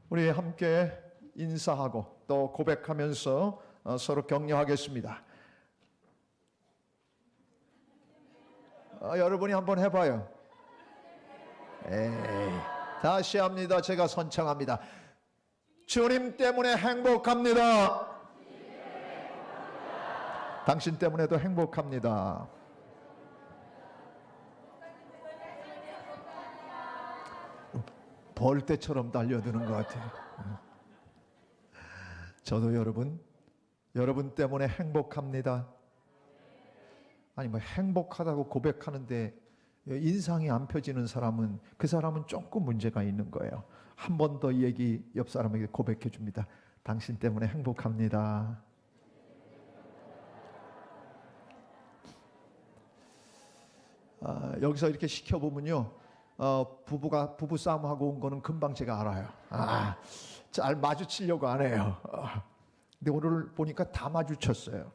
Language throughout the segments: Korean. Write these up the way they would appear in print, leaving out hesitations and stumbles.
우리 함께 인사하고 또 고백하면서 서로 격려하겠습니다. 여러분이 한번 해봐요. 다시 합니다. 제가 선창합니다. 주님 때문에 행복합니다. 당신 때문에도 행복합니다. 벌떼처럼 달려드는 것 같아요. 저도 여러분 때문에 행복합니다. 아니 뭐 행복하다고 고백하는데 인상이 안 펴지는 사람은 그 사람은 조금 문제가 있는 거예요. 한 번 더 이 얘기 옆 사람에게 고백해 줍니다. 당신 때문에 행복합니다. 여기서 이렇게 시켜보면요, 부부 싸움하고 온 거는 금방 제가 알아요. 잘 마주치려고 안 해요. 근데 오늘 보니까 다 마주쳤어요.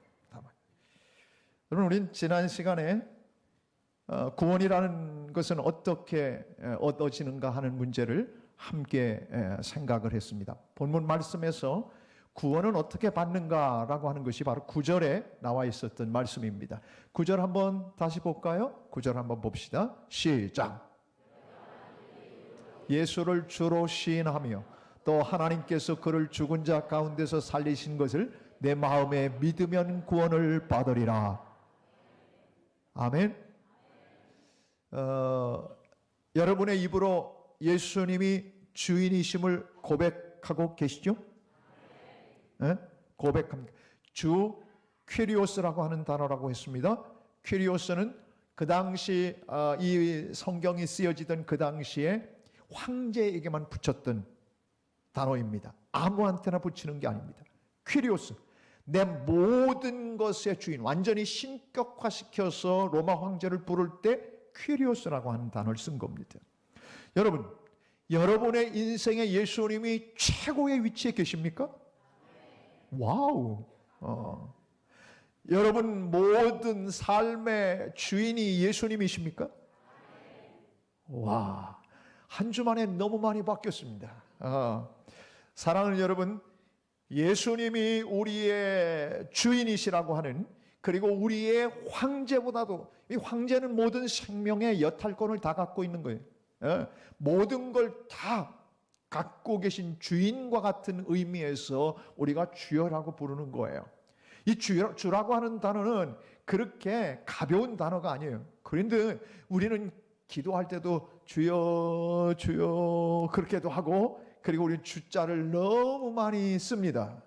여러분, 우린 지난 시간에 구원이라는 것은 어떻게 얻어지는가 하는 문제를 함께 생각을 했습니다. 본문 말씀에서 구원은 어떻게 받는가라고 하는 것이 바로 9절에 나와 있었던 말씀입니다. 9절 한번 다시 볼까요? 9절 한번 봅시다. 시작. 예수를 주로 시인하며 또 하나님께서 그를 죽은 자 가운데서 살리신 것을 내 마음에 믿으면 구원을 받으리라. 아멘. 여러분의 입으로 예수님이 주인이심을 고백하고 계시죠? 네? 고백합니다. 주 퀴리오스라고 하는 단어라고 했습니다. 퀴리오스는 그 당시 이 성경이 쓰여지던 그 당시에 황제에게만 붙였던 단어입니다. 아무한테나 붙이는 게 아닙니다. 퀴리오스, 내 모든 것의 주인, 완전히 신격화시켜서 로마 황제를 부를 때 퀴리오스라고 하는 단어를 쓴 겁니다. 여러분의 인생에 예수님이 최고의 위치에 계십니까? 와우. 여러분 모든 삶의 주인이 예수님이십니까? 와, 한 주 만에 너무 많이 바뀌었습니다. 사랑하는 여러분, 예수님이 우리의 주인이시라고 하는, 그리고 우리의 황제보다도, 이 황제는 모든 생명의 여탈권을 다 갖고 있는 거예요. 모든 걸 다 갖고 계신 주인과 같은 의미에서 우리가 주여라고 부르는 거예요. 이 주라고 하는 단어는 그렇게 가벼운 단어가 아니에요. 그런데 우리는 기도할 때도 주여 주여 그렇게도 하고, 그리고 우리는 주자를 너무 많이 씁니다.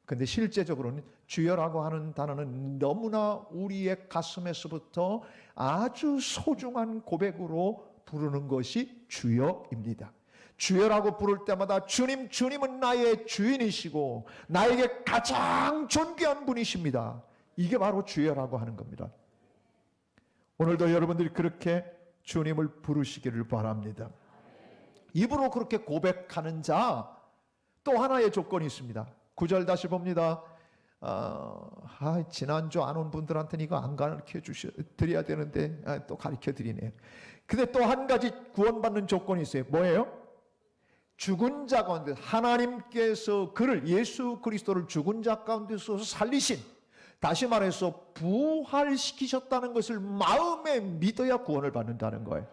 근데 실제적으로는 주여라고 하는 단어는 너무나 우리의 가슴에서부터 아주 소중한 고백으로 부르는 것이 주여입니다. 주여라고 부를 때마다 주님은 나의 주인이시고 나에게 가장 존귀한 분이십니다. 이게 바로 주여라고 하는 겁니다. 오늘도 여러분들이 그렇게 주님을 부르시기를 바랍니다. 입으로 그렇게 고백하는 자, 또 하나의 조건이 있습니다. 9절 다시 봅니다. 지난주 안 온 분들한테는 이거 안 가르쳐 드려야 되는데 또 가르쳐 드리네요. 근데 또 한 가지 구원받는 조건이 있어요. 뭐예요? 죽은 자 가운데 하나님께서 그를, 예수 그리스도를 죽은 자 가운데서 살리신, 다시 말해서 부활시키셨다는 것을 마음에 믿어야 구원을 받는다는 거예요.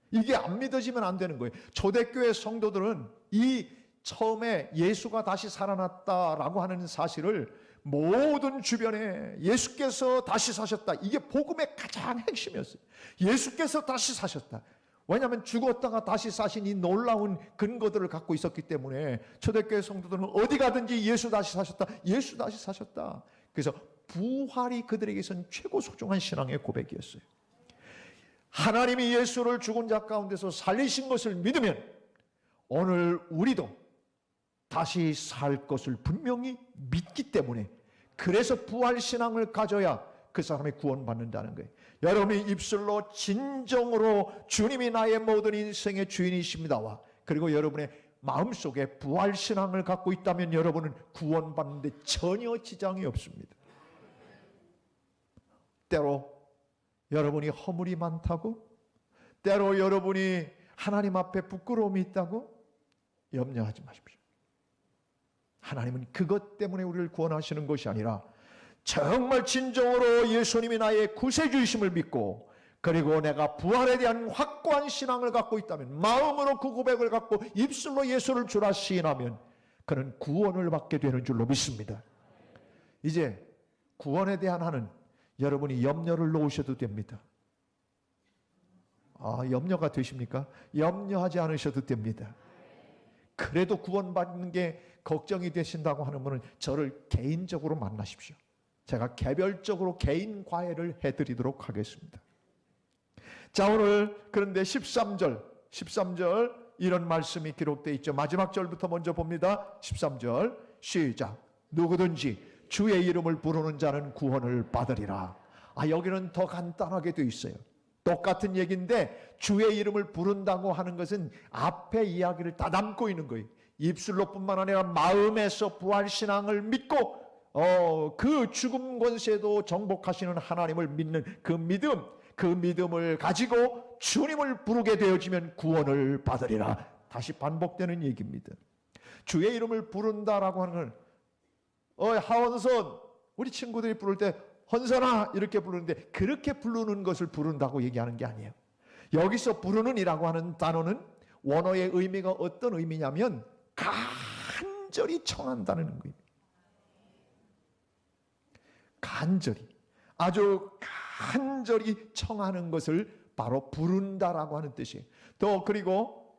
이게 안 믿어지면 안 되는 거예요. 초대교회 성도들은 이 처음에 예수가 다시 살아났다라고 하는 사실을 모든 주변에 예수께서 다시 사셨다, 이게 복음의 가장 핵심이었어요. 예수께서 다시 사셨다. 왜냐하면 죽었다가 다시 사신 이 놀라운 근거들을 갖고 있었기 때문에 초대교회 성도들은 어디 가든지 예수 다시 사셨다, 예수 다시 사셨다. 그래서 부활이 그들에게선 최고 소중한 신앙의 고백이었어요. 하나님이 예수를 죽은 자 가운데서 살리신 것을 믿으면 오늘 우리도 다시 살 것을 분명히 믿기 때문에, 그래서 부활신앙을 가져야 그 사람이 구원받는다는 거예요. 여러분이 입술로 진정으로 주님이 나의 모든 인생의 주인이십니다와, 그리고 여러분의 마음속에 부활신앙을 갖고 있다면 여러분은 구원받는데 전혀 지장이 없습니다. 때로 여러분이 허물이 많다고, 때로 여러분이 하나님 앞에 부끄러움이 있다고, 염려하지 마십시오. 하나님은 그것 때문에 우리를 구원하시는 것이 아니라 정말 진정으로 예수님이 나의 구세주이심을 믿고, 그리고 내가 부활에 대한 확고한 신앙을 갖고 있다면, 마음으로 그 고백을 갖고 입술로 예수를 주라 시인하면 그는 구원을 받게 되는 줄로 믿습니다. 이제 구원에 대한 한은 여러분이 염려를 놓으셔도 됩니다. 염려가 되십니까? 염려하지 않으셔도 됩니다. 그래도 구원받는 게 걱정이 되신다고 하는 분은 저를 개인적으로 만나십시오. 제가 개별적으로 개인 과외를 해드리도록 하겠습니다. 자, 오늘 그런데 13절 이런 말씀이 기록되어 있죠. 마지막 절부터 먼저 봅니다. 13절 시작. 누구든지 주의 이름을 부르는 자는 구원을 받으리라. 여기는 더 간단하게 되어 있어요. 똑같은 얘기인데 주의 이름을 부른다고 하는 것은 앞에 이야기를 다 담고 있는 거예요. 입술로 뿐만 아니라 마음에서 부활신앙을 믿고 그 죽음 권세도 정복하시는 하나님을 믿는 그 믿음을 가지고 주님을 부르게 되어지면 구원을 받으리라. 다시 반복되는 얘기입니다. 주의 이름을 부른다라고 하는 하원선, 우리 친구들이 부를 때 헌선아 이렇게 부르는데 그렇게 부르는 것을 부른다고 얘기하는 게 아니에요. 여기서 부르는 이라고 하는 단어는 원어의 의미가 어떤 의미냐면 간절히 청한다는 의미입니다. 간절히, 아주 간절히 청하는 것을 바로 부른다라고 하는 뜻이에요. 또 그리고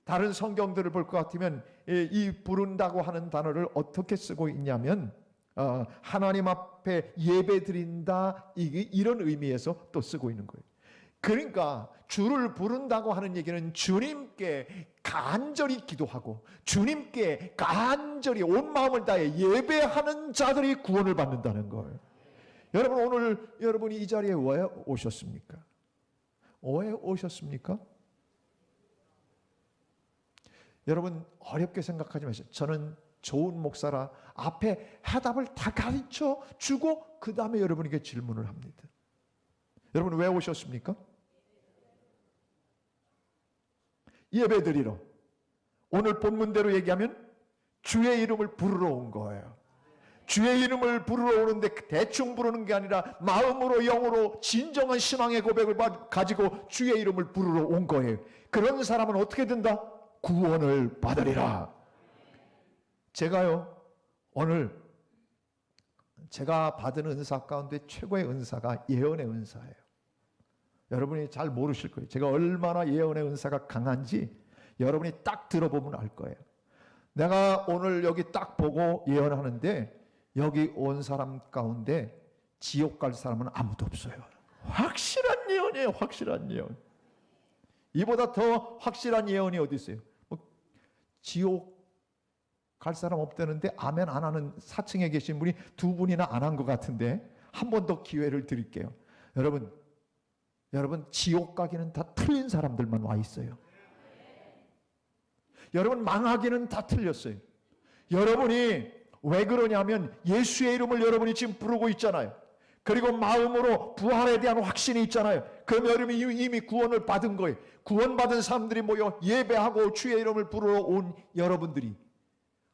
다른 성경들을 볼 것 같으면 이 부른다고 하는 단어를 어떻게 쓰고 있냐면 하나님 앞에 예배 드린다, 이런 의미에서 또 쓰고 있는 거예요. 그러니까 주를 부른다고 하는 얘기는 주님께 간절히 기도하고 주님께 간절히 온 마음을 다해 예배하는 자들이 구원을 받는다는 거예요. 여러분, 오늘 여러분이 이 자리에 왜 오셨습니까? 왜 오셨습니까? 여러분, 어렵게 생각하지 마세요. 저는 좋은 목사라 앞에 해답을 다 가르쳐 주고 그 다음에 여러분에게 질문을 합니다. 여러분, 왜 오셨습니까? 예배드리러. 오늘 본문대로 얘기하면 주의 이름을 부르러 온 거예요. 주의 이름을 부르러 오는데 대충 부르는 게 아니라 마음으로 영으로 진정한 신앙의 고백을 가지고 주의 이름을 부르러 온 거예요. 그런 사람은 어떻게 된다? 구원을 받으리라. 제가요, 오늘 제가 받은 은사 가운데 최고의 은사가 예언의 은사예요. 여러분이 잘 모르실 거예요. 제가 얼마나 예언의 은사가 강한지 여러분이 딱 들어보면 알 거예요. 내가 오늘 여기 딱 보고 예언하는데 여기 온 사람 가운데 지옥 갈 사람은 아무도 없어요. 확실한 예언이에요. 확실한 예언. 이보다 더 확실한 예언이 어디 있어요? 지옥 갈 사람 없다는데 아멘 안 하는 4층에 계신 분이 2분이나 안 한 것 같은데 한 번 더 기회를 드릴게요. 여러분 지옥 가기는 다 틀린 사람들만 와 있어요. 여러분 망하기는 다 틀렸어요. 여러분이 왜 그러냐면 예수의 이름을 여러분이 지금 부르고 있잖아요. 그리고 마음으로 부활에 대한 확신이 있잖아요. 그럼 여러분이 이미 구원을 받은 거예요. 구원받은 사람들이 모여 예배하고 주의 이름을 부르러 온 여러분들이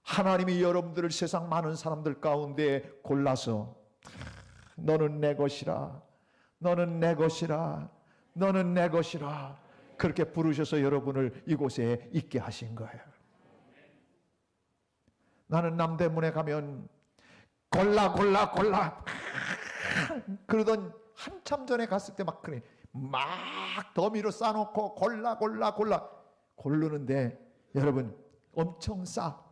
하나님이 여러분들을 세상 많은 사람들 가운데 골라서 너는 내 것이라, 너는 내 것이라, 너는 내 것이라 그렇게 부르셔서 여러분을 이곳에 있게 하신 거예요. 나는 남대문에 가면 골라 그러던 한참 전에 갔을 때 막 그래 막 더미로 싸놓고 골라 고르는데 여러분 엄청 싸.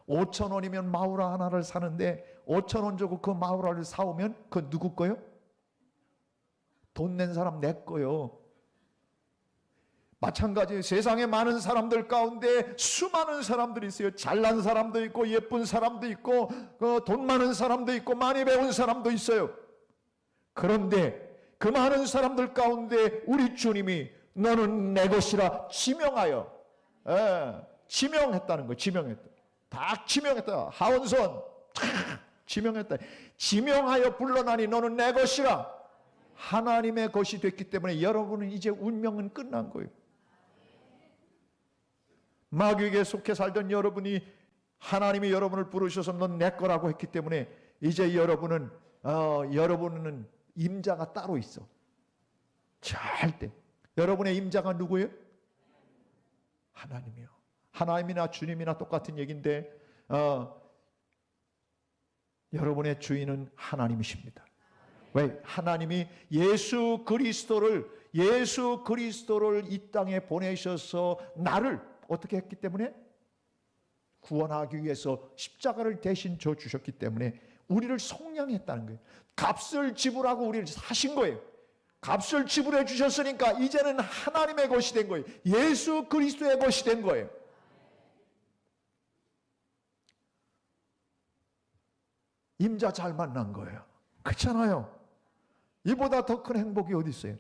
5,000원이면 마우라 하나를 사는데 5,000원 주고 그 마우라를 사오면 그건 누구 거요? 돈 낸 사람 내 거요. 마찬가지 세상에 많은 사람들 가운데 수많은 사람들이 있어요. 잘난 사람도 있고 예쁜 사람도 있고 돈 많은 사람도 있고 많이 배운 사람도 있어요. 그런데 그 많은 사람들 가운데 우리 주님이 너는 내 것이라 지명하여 지명했다는 거예요. 지명했다. 다 지명했다. 하원선 지명했다. 지명하여 불러나니 너는 내 것이라. 하나님의 것이 됐기 때문에 여러분은 이제 운명은 끝난 거예요. 마귀에게 속해 살던 여러분이 하나님이 여러분을 부르셔서 넌 내 거라고 했기 때문에 이제 여러분은 임자가 따로 있어. 절대. 여러분의 임자가 누구예요? 하나님이요. 하나님이나 주님이나 똑같은 얘기인데 여러분의 주인은 하나님이십니다. 왜? 하나님이 예수 그리스도를 이 땅에 보내셔서 나를 어떻게 했기 때문에? 구원하기 위해서 십자가를 대신 져 주셨기 때문에 우리를 속량했다는 거예요. 값을 지불하고 우리를 사신 거예요. 값을 지불해 주셨으니까 이제는 하나님의 것이 된 거예요. 예수 그리스도의 것이 된 거예요. 임자 잘 만난 거예요. 그렇잖아요. 이보다 더 큰 행복이 어디 있어요?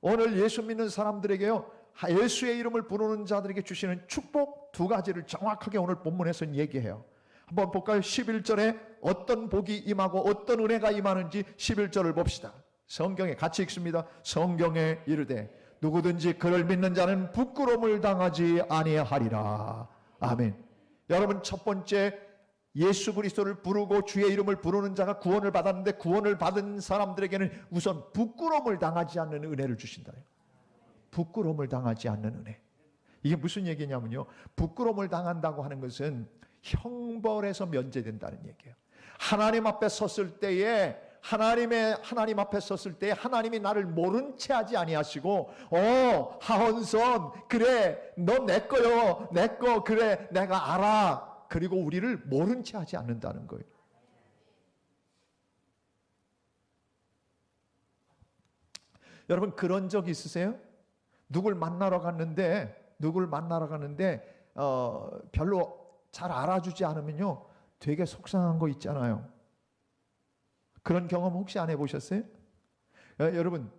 오늘 예수 믿는 사람들에게요, 예수의 이름을 부르는 자들에게 주시는 축복 두 가지를 정확하게 오늘 본문에서는 얘기해요. 한번 볼까요? 11절에 어떤 복이 임하고 어떤 은혜가 임하는지 11절을 봅시다. 성경에 같이 읽습니다. 성경에 이르되 누구든지 그를 믿는 자는 부끄러움을 당하지 아니하리라. 아멘. 여러분, 첫 번째, 예수 그리스도를 부르고 주의 이름을 부르는 자가 구원을 받았는데 구원을 받은 사람들에게는 우선 부끄러움을 당하지 않는 은혜를 주신다. 부끄러움을 당하지 않는 은혜. 이게 무슨 얘기냐면요, 부끄러움을 당한다고 하는 것은 형벌에서 면제된다는 얘기예요. 하나님 앞에 섰을 때에 하나님 앞에 섰을 때 하나님이 나를 모른 채 하지 아니하시고 하헌선 그래 너 내 거요, 내 거 그래 내가 알아, 그리고 우리를 모른 채 하지 않는다는 거예요. 여러분, 그런 적 있으세요? 누굴 만나러 갔는데 별로 잘 알아주지 않으면요 되게 속상한 거 있잖아요. 그런 경험 혹시 안 해보셨어요? 여러분,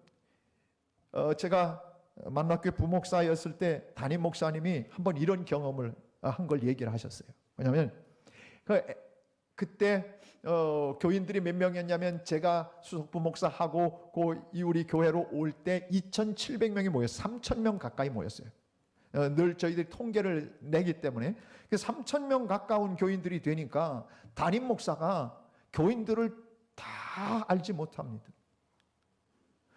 제가 만락교회 부목사였을 때 담임 목사님이 한번 이런 경험을 한 걸 얘기를 하셨어요. 왜냐하면 그때 교인들이 몇 명이었냐면 제가 수석부 목사하고 우리 교회로 올 때 2,700명이 모였어요. 3,000명 가까이 모였어요. 늘 저희들이 통계를 내기 때문에 3,000명 가까운 교인들이 되니까 담임 목사가 교인들을 다 알지 못합니다.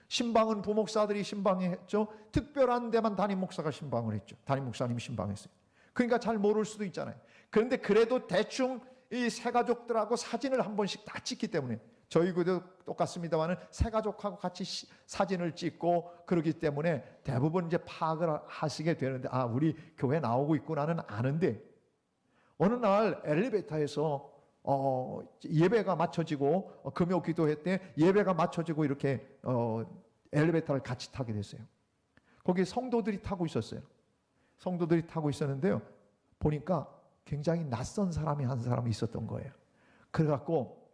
신방은 부목사들이 신방했죠. 특별한 데만 담임 목사가 신방을 했죠. 담임 목사님이 신방했어요. 그러니까 잘 모를 수도 있잖아요. 그런데 그래도 대충 이 새 가족들하고 사진을 한 번씩 다 찍기 때문에, 저희 교회도 똑같습니다만은 새 가족하고 같이 사진을 찍고 그러기 때문에 대부분 이제 파악을 하시게 되는데, 우리 교회 나오고 있구나는 아는데, 어느 날 엘리베이터에서 예배가 맞춰지고 금요 기도회 때 예배가 맞춰지고 이렇게 엘리베이터를 같이 타게 됐어요. 거기 성도들이 타고 있었어요. 성도들이 타고 있었는데요, 보니까 굉장히 낯선 사람이 한 사람이 있었던 거예요. 그래갖고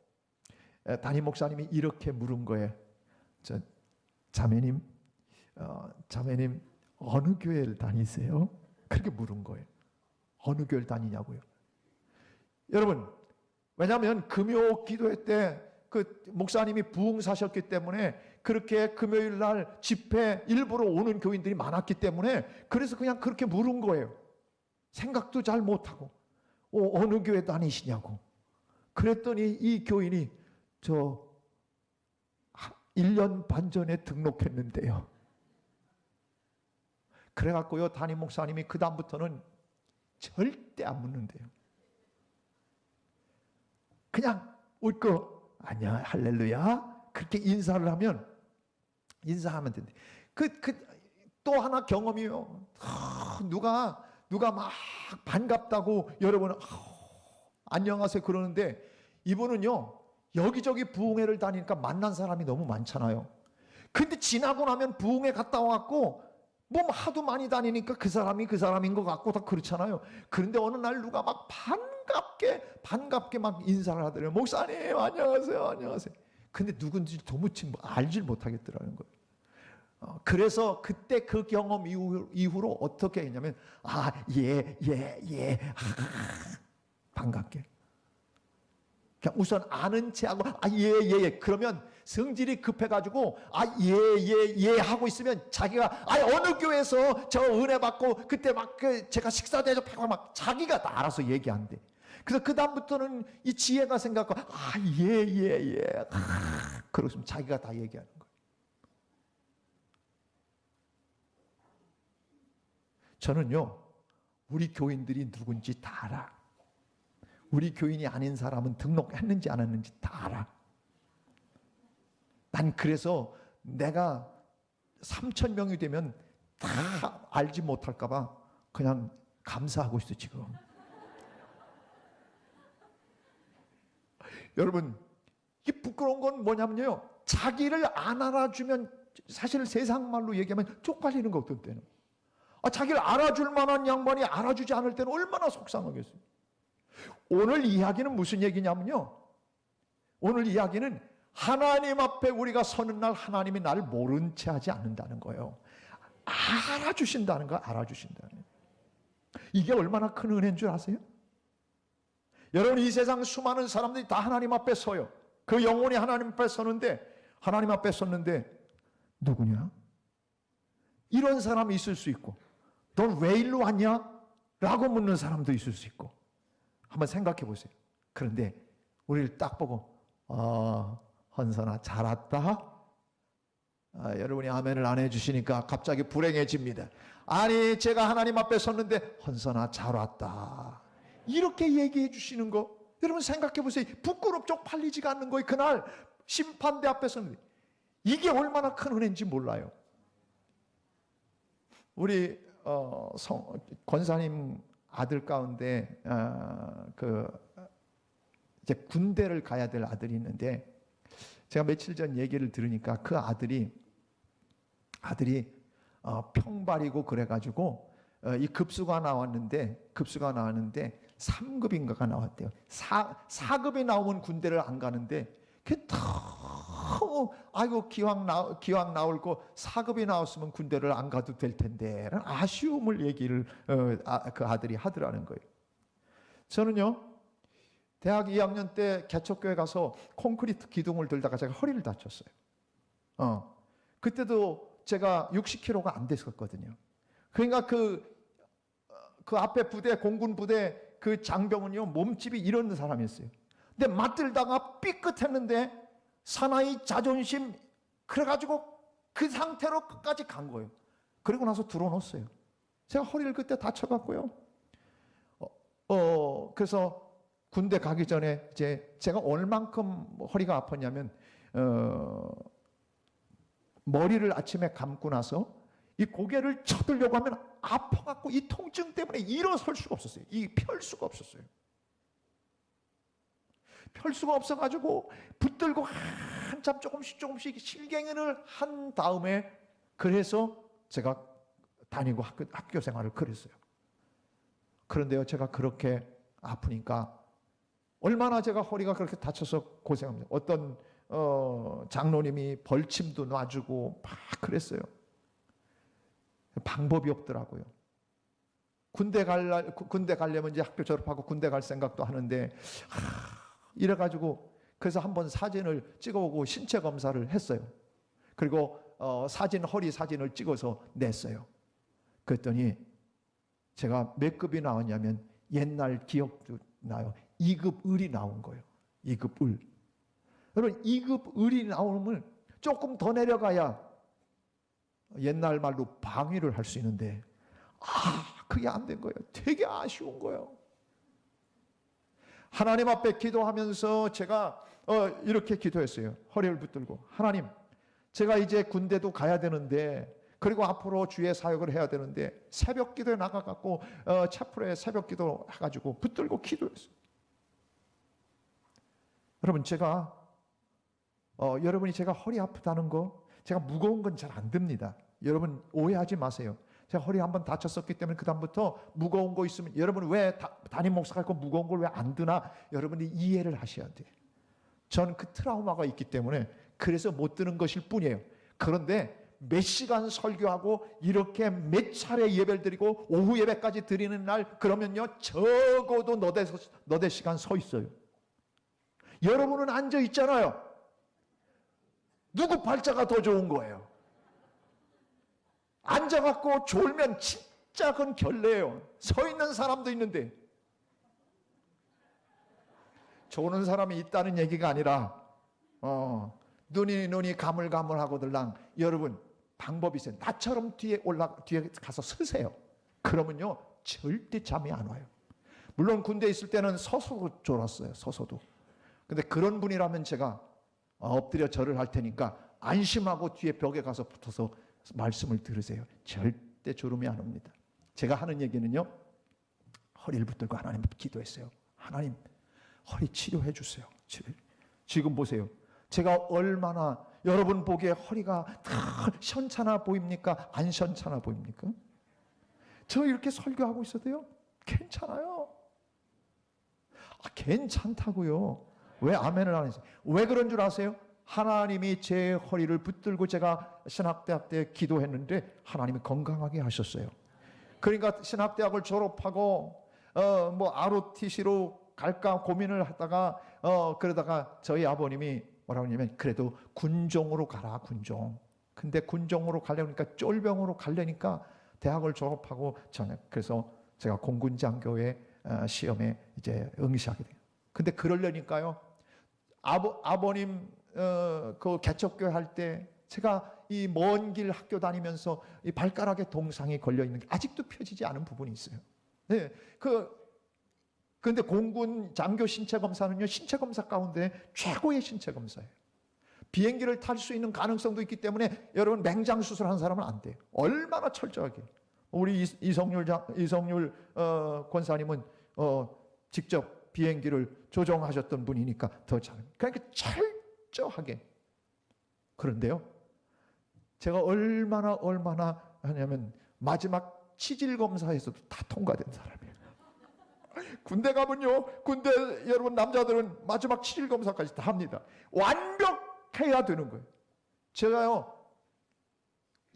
담임 목사님이 이렇게 물은 거예요. 자매님 어느 교회를 다니세요? 그렇게 물은 거예요. 어느 교회를 다니냐고요. 여러분, 왜냐하면 금요 기도회 때 그 목사님이 부흥사셨기 때문에 그렇게 금요일 날 집회 일부러 오는 교인들이 많았기 때문에 그래서 그냥 그렇게 물은 거예요. 생각도 잘 못하고 어느 교회 다니시냐고. 그랬더니 이 교인이 1년 반 전에 등록했는데요. 그래갖고요 담임 목사님이 그 다음부터는 절대 안 묻는데요. 그냥 웃고 안녕 할렐루야 그렇게 인사하면 된대. 또 하나 경험이요. 누가 막 반갑다고 여러분 안녕하세요 그러는데, 이분은요 여기저기 부흥회를 다니니까 만난 사람이 너무 많잖아요. 근데 지나고 나면 부흥회 갔다 와갖고 뭐 하도 많이 다니니까 그 사람인 것 같고 다 그렇잖아요. 그런데 어느 날 누가 막 반갑게 막 인사를 하더래요. 목사님 안녕하세요. 근데 누군지 도무지 알질 못하겠더라는 거예요. 그래서 그때 그 경험 이후로 어떻게 했냐면 반갑게. 그냥 우선 아는 체하고 예. 그러면 성질이 급해가지고 예 하고 있으면 자기가 어느 교회에서 저 은혜 받고 그때 막 제가 식사 대접하고 막 자기가 다 알아서 얘기한대. 그래서 그 다음부터는 이 지혜가 생각하고 예. 그러시면 자기가 다 얘기하는 거예요. 저는요, 우리 교인들이 누군지 다 알아. 우리 교인이 아닌 사람은 등록했는지 안 했는지 다 알아. 난 그래서 내가 3,000명이 되면 다 알지 못할까 봐 그냥 감사하고 있어 지금. 여러분, 이게 부끄러운 건 뭐냐면요, 자기를 안 알아주면, 사실 세상 말로 얘기하면 쪽팔리는 거 어떤 때는. 자기를 알아줄 만한 양반이 알아주지 않을 때는 얼마나 속상하겠어요. 오늘 이야기는 무슨 얘기냐면요, 오늘 이야기는 하나님 앞에 우리가 서는 날 하나님이 나를 모른 채 하지 않는다는 거예요. 알아주신다는 거, 알아주신다는 거예요. 이게 얼마나 큰 은혜인 줄 아세요? 여러분, 이 세상 수많은 사람들이 다 하나님 앞에 서요. 그 영혼이 하나님 앞에 서는데, 하나님 앞에 섰는데 누구냐? 이런 사람이 있을 수 있고, 넌 왜 일로 왔냐? 라고 묻는 사람도 있을 수 있고. 한번 생각해 보세요. 그런데 우리를 딱 보고 헌선아 잘 왔다. 여러분이 아멘을 안 해주시니까 갑자기 불행해집니다. 아니, 제가 하나님 앞에 섰는데 헌선아 잘 왔다, 이렇게 얘기해 주시는 거, 여러분 생각해 보세요. 부끄럽죠? 팔리지가 않는 거예요. 그날 심판대 앞에 섰는데 이게 얼마나 큰 은혜인지 몰라요. 우리 권사님 아들 가운데 이제 군대를 가야 될 아들이 있는데, 제가 며칠 전 얘기를 들으니까 그 아들이 평발이고 그래가지고 이 급수가 나왔는데 3급인가가 나왔대요. 4급이 나오면 군대를 안 가는데 그게 너무 기왕 나올 거 4급이 나왔으면 군대를 안 가도 될 텐데 라는 아쉬움을 얘기를 그 아들이 하더라는 거예요. 저는요, 대학 2학년 때 개척교회 가서 콘크리트 기둥을 들다가 제가 허리를 다쳤어요. 그때도 제가 60kg가 안 됐었거든요. 그러니까 그 앞에 부대, 공군 부대 그 장병은요, 몸집이 이런 사람이었어요. 근데 맞들다가 삐끗했는데 사나이 자존심, 그래가지고 그 상태로 끝까지 간 거예요. 그리고 나서 들어놓았어요. 제가 허리를 그때 다쳐갖고요. 그래서 군대 가기 전에 이제 제가 얼만큼 허리가 아팠냐면, 머리를 아침에 감고 나서 이 고개를 쳐들려고 하면 아파갖고 이 통증 때문에 일어설 수가 없었어요. 펼 수가 없었어요. 펼 수가 없어가지고 붙들고 한참 조금씩 실갱이를 한 다음에, 그래서 제가 다니고 학교 생활을 그랬어요. 그런데요, 제가 그렇게 아프니까 얼마나 제가 허리가 그렇게 다쳐서 고생합니다. 어떤 장로님이 벌침도 놔주고 막 그랬어요. 방법이 없더라고요. 군대 가려면 이제 학교 졸업하고 군대 갈 생각도 하는데 이래가지고, 그래서 한번 사진을 찍어오고 신체 검사를 했어요. 그리고 허리 사진을 찍어서 냈어요. 그랬더니 제가 몇 급이 나왔냐면, 옛날 기억도 나요. 2급 을이 나온 거예요. 2급 을. 여러분, 2급 을이 나오면 조금 더 내려가야 옛날 말로 방위를 할 수 있는데, 그게 안 된 거예요. 되게 아쉬운 거예요. 하나님 앞에 기도하면서 제가 이렇게 기도했어요. 허리를 붙들고, 하나님, 제가 이제 군대도 가야 되는데, 그리고 앞으로 주의 사역을 해야 되는데, 새벽 기도에 나가갖고 차프로에 새벽 기도 해가지고 붙들고 기도했어요. 여러분, 여러분이 제가 허리 아프다는 거, 제가 무거운 건 잘 안 듭니다. 여러분 오해하지 마세요. 제가 허리 한번 다쳤었기 때문에 그 다음부터 무거운 거 있으면, 여러분 왜 담임 목사가 있고 무거운 걸 왜 안 드나, 여러분이 이해를 하셔야 돼요. 저는 그 트라우마가 있기 때문에 그래서 못 드는 것일 뿐이에요. 그런데 몇 시간 설교하고 이렇게 몇 차례 예배를 드리고 오후 예배까지 드리는 날, 그러면요 적어도 너댓 시간 서 있어요. 여러분은 앉아 있잖아요. 누구 발자가 더 좋은 거예요? 앉아갖고 졸면 진짜 그건 결례예요. 서 있는 사람도 있는데. 조는 사람이 있다는 얘기가 아니라 눈이 가물가물하고들랑 여러분 방법이 있어요. 나처럼 뒤에 가서 서세요. 그러면요 절대 잠이 안 와요. 물론 군대에 있을 때는 서서도 졸았어요. 서서도. 근데 그런 분이라면 제가 엎드려 절을 할 테니까 안심하고 뒤에 벽에 가서 붙어서 말씀을 들으세요. 절대 졸음이 안 옵니다. 제가 하는 얘기는요, 허리를 붙들고 하나님 기도했어요. 하나님 허리 치료해 주세요. 지금 보세요. 제가 얼마나 여러분 보기에 허리가 다 시원찮아 보입니까? 안 시원찮아 보입니까? 저 이렇게 설교하고 있어도요 괜찮아요. 괜찮다고요. 왜 아멘을 안 했어요? 왜 그런 줄 아세요? 하나님이 제 허리를 붙들고 제가 신학대학 때 기도했는데 하나님이 건강하게 하셨어요. 그러니까 신학대학을 졸업하고 ROTC로 갈까 고민을 하다가 그러다가 저희 아버님이 뭐라고 하냐면 그래도 군종으로 가라, 군종. 근데 군종으로 가려니까 쫄병으로 가려니까 대학을 졸업하고 그래서 제가 공군장교회 시험에 이제 응시하게 돼요. 근데 그러려니까요 아버님 그 개척교회 할 때 제가 이 먼 길 학교 다니면서 이 발가락에 동상이 걸려 있는 게 아직도 펴지지 않은 부분이 있어요. 네, 근데 공군 장교 신체 검사는요 신체 검사 가운데 최고의 신체 검사예요. 비행기를 탈 수 있는 가능성도 있기 때문에 여러분 맹장 수술한 사람은 안 돼요. 얼마나 철저하게. 우리 이성률 권사님은 직접 비행기를 조종하셨던 분이니까 더 잘. 그러니까 철저하게. 그런데요, 제가 얼마나 하냐면 마지막 치질 검사에서도 다 통과된 사람이에요. 군대 가면요, 군대 여러분 남자들은 마지막 치질 검사까지 다 합니다. 완벽해야 되는 거예요. 제가요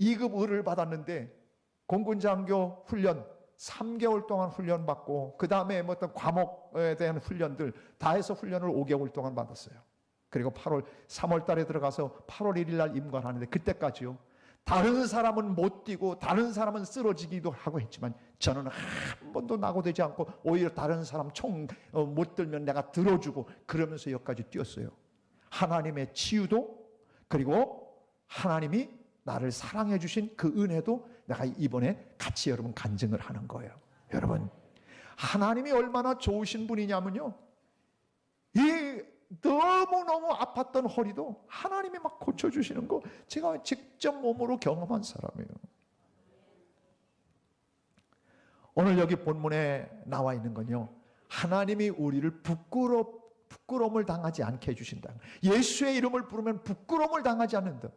2급 의를 받았는데 공군장교 훈련 3개월 동안 훈련 받고 그 다음에 어떤 과목에 대한 훈련들 다 해서 훈련을 5개월 동안 받았어요. 그리고 3월 달에 들어가서 8월 1일 날 임관하는데 그때까지요 다른 사람은 못 뛰고 다른 사람은 쓰러지기도 하고 했지만 저는 한 번도 낙오되지 않고 오히려 다른 사람 총 못 들면 내가 들어주고 그러면서 여기까지 뛰었어요. 하나님의 치유도 그리고 하나님이 나를 사랑해 주신 그 은혜도 내가 이번에 같이 여러분 간증을 하는 거예요. 여러분 하나님이 얼마나 좋으신 분이냐면요 이 너무너무 아팠던 허리도 하나님이 막 고쳐주시는 거 제가 직접 몸으로 경험한 사람이에요. 오늘 여기 본문에 나와 있는 건요 하나님이 우리를 부끄러움을 당하지 않게 해주신다. 예수의 이름을 부르면 부끄러움을 당하지 않는다.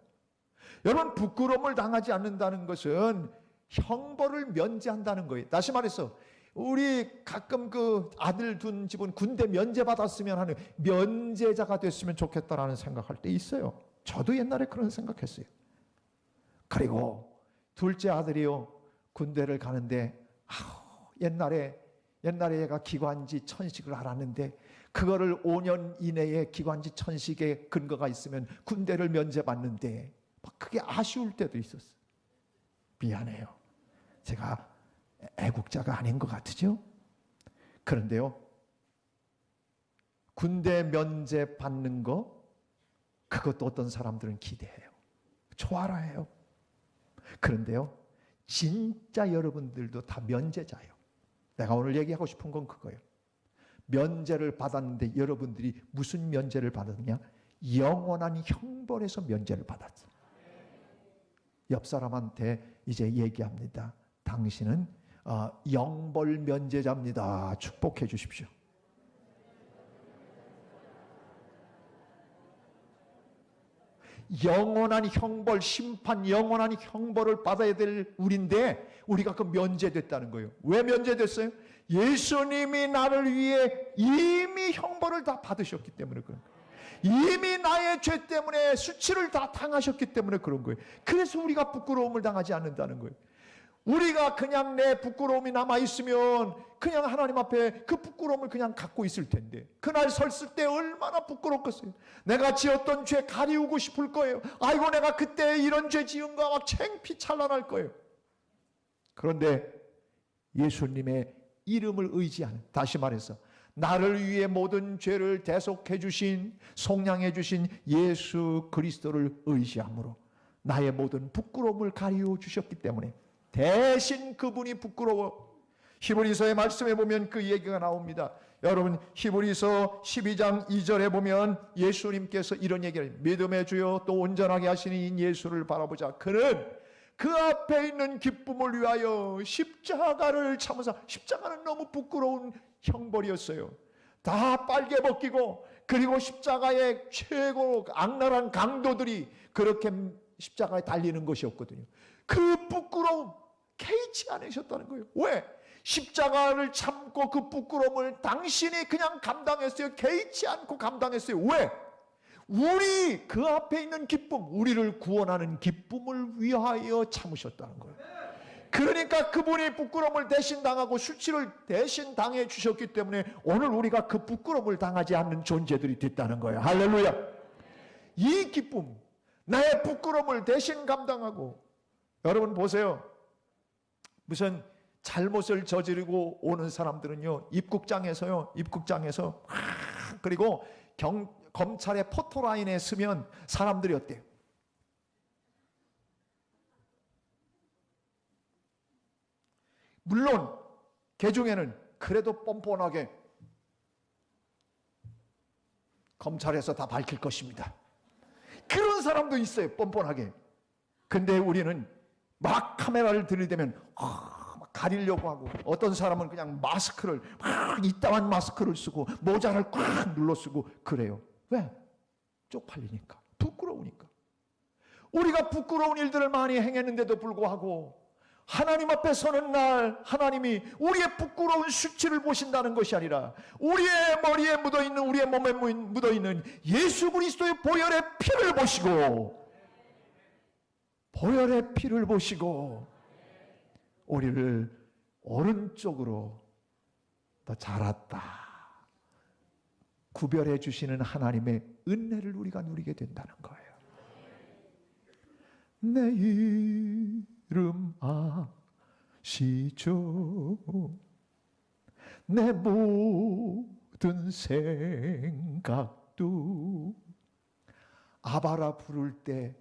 여러분 부끄러움을 당하지 않는다는 것은 형벌을 면제한다는 거예요. 다시 말해서 우리 가끔 그 아들 둔 집은 군대 면제 받았으면 하는 면제자가 됐으면 좋겠다라는 생각할 때 있어요. 저도 옛날에 그런 생각했어요. 그리고 둘째 아들이요 군대를 가는데 옛날에 얘가 기관지 천식을 알았는데 그거를 5년 이내에 기관지 천식의 근거가 있으면 군대를 면제받는데 막 그게 아쉬울 때도 있었어요. 미안해요. 제가 애국자가 아닌 것 같으죠? 그런데요 군대 면제 받는 거 그것도 어떤 사람들은 기대해요. 좋아라 해요. 그런데요 진짜 여러분들도 다 면제자예요. 내가 오늘 얘기하고 싶은 건 그거예요. 면제를 받았는데 여러분들이 무슨 면제를 받았느냐? 영원한 형벌에서 면제를 받았어요. 옆 사람한테 이제 얘기합니다. 당신은 영벌 면제자입니다. 축복해 주십시오. 영원한 형벌, 심판, 영원한 형벌을 받아야 될 우리인데 우리가 그 면제됐다는 거예요. 왜 면제됐어요? 예수님이 나를 위해 이미 형벌을 다 받으셨기 때문에 그런 거예요. 이미 나의 죄 때문에 수치를 다 당하셨기 때문에 그런 거예요. 그래서 우리가 부끄러움을 당하지 않는다는 거예요. 우리가 그냥 내 부끄러움이 남아있으면 그냥 하나님 앞에 그 부끄러움을 그냥 갖고 있을 텐데, 그날 섰을 때 얼마나 부끄럽겠어요. 내가 지었던 죄 가리우고 싶을 거예요. 아이고 내가 그때 이런 죄 지은가 막 창피 찬란할 거예요. 그런데 예수님의 이름을 의지하는, 다시 말해서 나를 위해 모든 죄를 대속해 주신, 속량해 주신 예수 그리스도를 의지함으로 나의 모든 부끄러움을 가리워 주셨기 때문에 대신 그분이 부끄러워. 히브리서의 말씀에 보면 그 얘기가 나옵니다. 여러분, 히브리서 12장 2절에 보면 예수님께서 이런 얘기를 해요. 믿음의 주여 또 온전하게 하시는 예수를 바라보자. 그는 그 앞에 있는 기쁨을 위하여 십자가를 참으사. 십자가는 너무 부끄러운 형벌이었어요. 다 빨개 벗기고, 그리고 십자가의 최고 악랄한 강도들이 그렇게 십자가에 달리는 것이었거든요. 그 부끄러움 개의치 않으셨다는 거예요. 왜? 십자가를 참고 그 부끄러움을 당신이 그냥 감당했어요. 개의치 않고 감당했어요. 왜? 우리 그 앞에 있는 기쁨, 우리를 구원하는 기쁨을 위하여 참으셨다는 거예요. 그러니까 그분이 부끄러움을 대신 당하고 수치를 대신 당해 주셨기 때문에 오늘 우리가 그 부끄러움을 당하지 않는 존재들이 됐다는 거예요. 할렐루야. 이 기쁨, 나의 부끄러움을 대신 감당하고. 여러분 보세요. 무슨 잘못을 저지르고 오는 사람들은요, 입국장에서 그리고 검찰의 포토라인에 서면 사람들이 어때요? 물론 개중에는 그래도 뻔뻔하게 검찰에서 다 밝힐 것입니다. 그런 사람도 있어요, 뻔뻔하게. 근데 우리는 막 카메라를 들이대면 막 가리려고 하고, 어떤 사람은 그냥 마스크를 막 이따만 마스크를 쓰고 모자를 꽉 눌러 쓰고 그래요. 왜? 쪽팔리니까, 부끄러우니까. 우리가 부끄러운 일들을 많이 행했는데도 불구하고 하나님 앞에 서는 날 하나님이 우리의 부끄러운 수치를 보신다는 것이 아니라 우리의 머리에 묻어있는, 우리의 몸에 묻어있는 예수 그리스도의 보혈의 피를 보시고, 보혈의 피를 보시고 우리를 오른쪽으로 더 자랐다 구별해 주시는 하나님의 은혜를 우리가 누리게 된다는 거예요. 내 이름 아시죠? 내 모든 생각도 아바라 부를 때,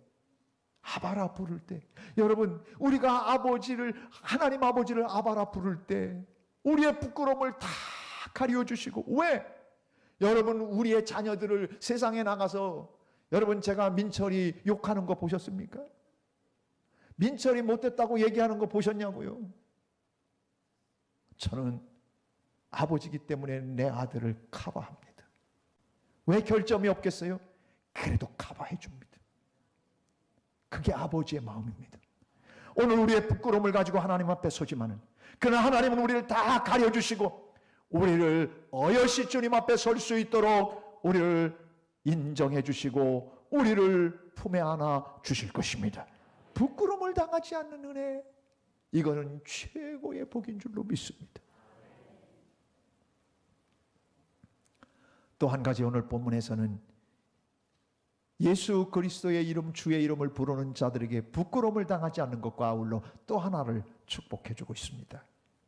아바라 부를 때, 여러분 우리가 아버지를, 하나님 아버지를 아바라 부를 때 우리의 부끄러움을 다 가리워 주시고. 왜? 여러분 우리의 자녀들을 세상에 나가서, 여러분 제가 민철이 욕하는 거 보셨습니까? 민철이 못됐다고 얘기하는 거 보셨냐고요? 저는 아버지이기 때문에 내 아들을 커버합니다. 왜 결점이 없겠어요? 그래도 커버해 줍니다. 그게 아버지의 마음입니다. 오늘 우리의 부끄러움을 가지고 하나님 앞에 서지만은, 그러나 하나님은 우리를 다 가려주시고 우리를 어여시 주님 앞에 설 수 있도록 우리를 인정해 주시고 우리를 품에 안아 주실 것입니다. 부끄러움을 당하지 않는 은혜, 이거는 최고의 복인 줄로 믿습니다. 또 한 가지, 오늘 본문에서는 예수 그리스도의 이름, 주의 이름을 부르는 자들에게 부끄러움을 당하지 않는 것과 아울러 또 하나를 축복해 주고 있습니다.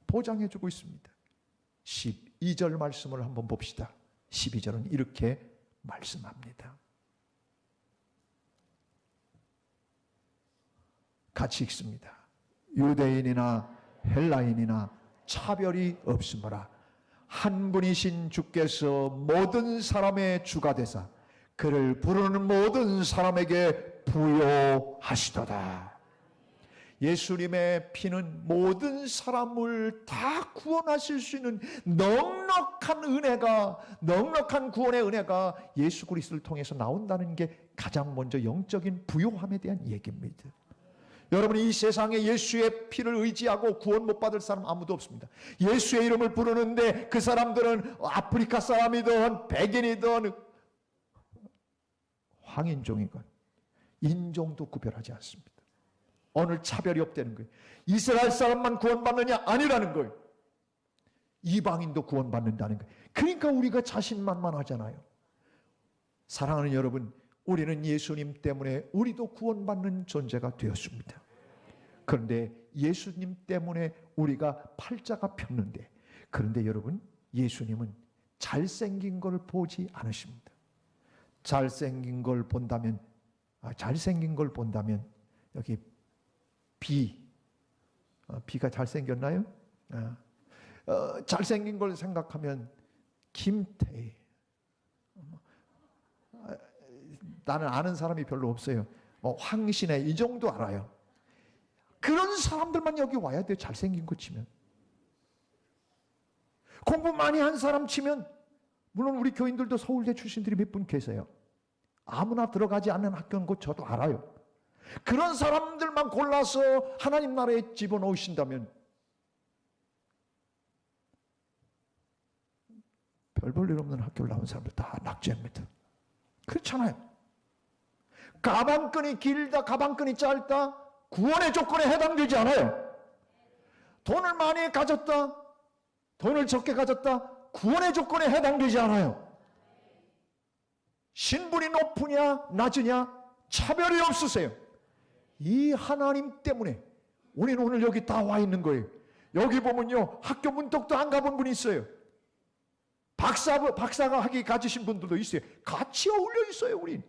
보장해 주고 있습니다. 12절 말씀을 한번 봅시다. 12절은 이렇게 말씀합니다. 같이 읽습니다. 유대인이나 헬라인이나 차별이 없으므라 한 분이신 주께서 모든 사람의 주가 되사 그를 부르는 모든 사람에게 부요하시도다. 예수님의 피는 모든 사람을 다 구원하실 수 있는 넉넉한 은혜가, 넉넉한 구원의 은혜가 예수 그리스도를 통해서 나온다는 게 가장 먼저 영적인 부요함에 대한 얘기입니다. 여러분이 이 세상에 예수의 피를 의지하고 구원 못 받을 사람 아무도 없습니다. 예수의 이름을 부르는데 그 사람들은 아프리카 사람이든 백인이든 황인종이건 인종도 구별하지 않습니다. 어느 차별이 없다는 거예요. 이스라엘 사람만 구원받느냐? 아니라는 거예요. 이방인도 구원받는다는 거예요. 그러니까 우리가 자신만만하잖아요. 사랑하는 여러분, 우리는 예수님 때문에 우리도 구원받는 존재가 되었습니다. 그런데 예수님 때문에 우리가 팔자가 폈는데, 그런데 여러분, 예수님은 잘생긴 걸 보지 않으십니다. 잘생긴 걸 본다면 여기 비가 잘생겼나요? 잘생긴 걸 생각하면 김태희. 나는 아는 사람이 별로 없어요. 황신혜 이 정도 알아요. 그런 사람들만 여기 와야 돼요. 잘생긴 거 치면. 공부 많이 한 사람 치면, 물론 우리 교인들도 서울대 출신들이 몇 분 계세요. 아무나 들어가지 않는 학교인 거 저도 알아요. 그런 사람들만 골라서 하나님 나라에 집어넣으신다면 별 볼 일 없는 학교를 나온 사람들 다 낙제입니다. 그렇잖아요. 가방끈이 길다, 가방끈이 짧다, 구원의 조건에 해당되지 않아요. 돈을 많이 가졌다, 돈을 적게 가졌다, 구원의 조건에 해당되지 않아요. 신분이 높으냐 낮으냐 차별이 없으세요. 이 하나님 때문에 우리는 오늘 여기 다 와 있는 거예요. 여기 보면요, 학교 문턱도 안 가본 분이 있어요. 박사가 학위 가지신 분들도 있어요. 같이 어울려 있어요, 우린.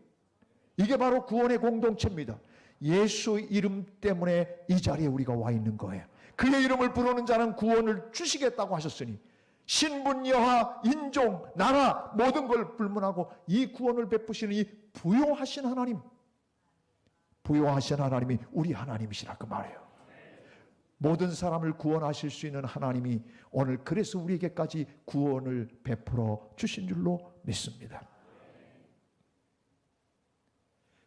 이게 바로 구원의 공동체입니다. 예수 이름 때문에 이 자리에 우리가 와 있는 거예요. 그의 이름을 부르는 자는 구원을 주시겠다고 하셨으니, 신분, 여하, 인종, 나라 모든 걸 불문하고 이 구원을 베푸시는 이 부요하신 하나님, 부요하신 하나님이 우리 하나님이시라 그 말이에요. 모든 사람을 구원하실 수 있는 하나님이 오늘 그래서 우리에게까지 구원을 베풀어 주신 줄로 믿습니다.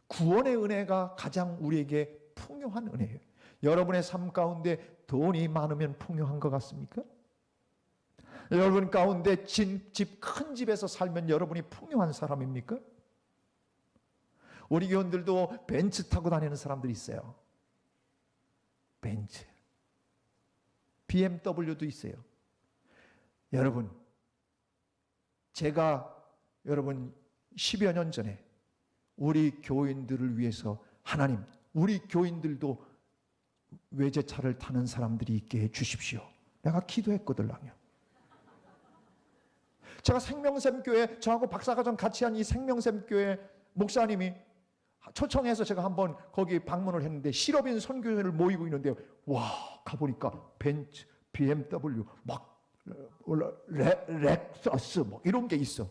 구원의 은혜가 가장 우리에게 풍요한 은혜예요. 여러분의 삶 가운데 돈이 많으면 풍요한 것 같습니까? 여러분 가운데 큰 집에서 살면 여러분이 풍요한 사람입니까? 우리 교원들도 벤츠 타고 다니는 사람들이 있어요. 벤츠. BMW도 있어요. 여러분, 제가 10여 년 전에 우리 교인들을 위해서 하나님, 우리 교인들도 외제차를 타는 사람들이 있게 해주십시오. 내가 기도했거든요. 제가 생명샘교회, 저하고 박사과정 같이 한 이 생명샘교회 목사님이 초청해서 제가 한번 거기 방문을 했는데 실업인 선교회를 모이고 있는데요. 와, 가보니까 벤츠, BMW, 막 렉서스 뭐 이런 게 있어.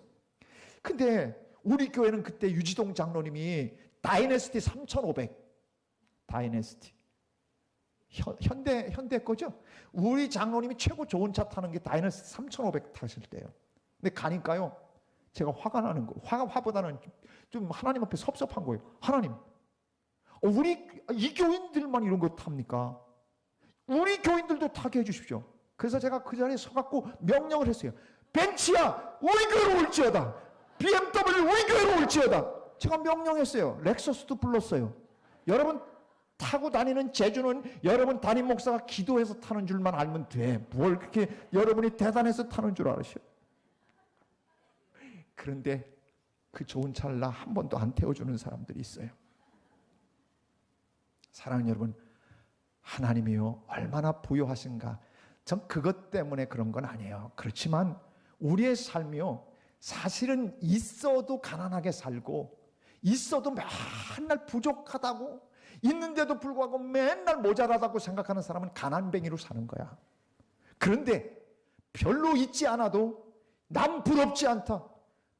근데 우리 교회는 그때 유지동 장로님이 다이내스티 3500, 다이내스티 현대 거죠. 우리 장로님이 최고 좋은 차 타는 게 다이내스티 3500 타실 때요. 근데 가니까요, 제가 화가 나는 거예요. 화보다는 좀 하나님 앞에 섭섭한 거예요. 하나님, 우리 이 교인들만 이런 거 탑니까? 우리 교인들도 타게 해주십시오. 그래서 제가 그 자리에 서갖고 명령을 했어요. 벤츠야, 우리 교회로 올지어다. BMW, 우리 교회로 올지어다. 제가 명령했어요. 렉서스도 불렀어요. 여러분 타고 다니는 제주는 여러분 담임 목사가 기도해서 타는 줄만 알면 돼. 뭘 그렇게 여러분이 대단해서 타는 줄 알으셔? 그런데 그 좋은 차를 나 한 번도 안 태워주는 사람들이 있어요. 사랑하는 여러분, 하나님이요 얼마나 부요하신가. 전 그것 때문에 그런 건 아니에요. 그렇지만 우리의 삶이요 사실은 있어도 가난하게 살고, 있어도 맨날 부족하다고, 있는데도 불구하고 맨날 모자라다고 생각하는 사람은 가난뱅이로 사는 거야. 그런데 별로 있지 않아도 난 부럽지 않다,